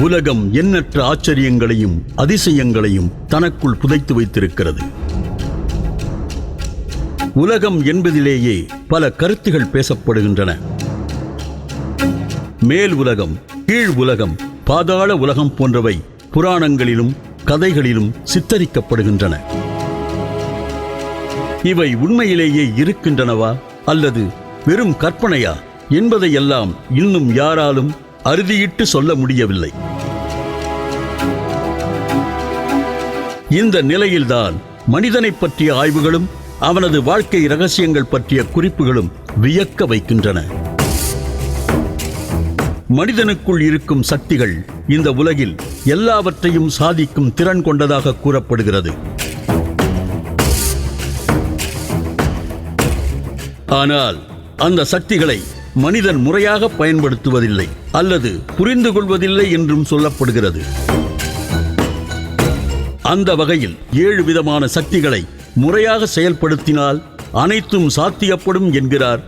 உலகம் எண்ணற்ற ஆச்சரியங்களையும் அதிசயங்களையும் தனக்குள் புதைத்து வைத்திருக்கிறது. உலகம் என்பதிலேயே பல கருத்துகள் பேசப்படுகின்றன. மேல் உலகம், கீழ் உலகம், பாதாள உலகம் போன்றவை புராணங்களிலும் கதைகளிலும் சித்தரிக்கப்படுகின்றன. இவை உண்மையிலேயே இருக்கின்றனவா அல்லது வெறும் கற்பனையா என்பதையெல்லாம் இன்னும் யாராலும் அறுதியிட்டு சொல்ல முடியவில்லை. இந்த நிலையில்தான் மனிதனைப் பற்றிய ஆய்வுகளும் அவனது வாழ்க்கை ரகசியங்கள் பற்றிய குறிப்புகளும் வியக்க வைக்கின்றன. மனிதனுக்குள் இருக்கும் சக்திகள் இந்த உலகில் எல்லாவற்றையும் சாதிக்கும் திறன் கொண்டதாக கூறப்படுகிறது. ஆனால் அந்த சக்திகளை மனிதன் முறையாக பயன்படுத்துவதில்லை அல்லது புரிந்து கொள்வதில்லை என்றும் சொல்லப்படுகிறது. அந்த வகையில் 7 விதமான சக்திகளை முறையாக செயல்படுத்தினால் அனைத்தும் சாத்தியப்படும் என்கிறார்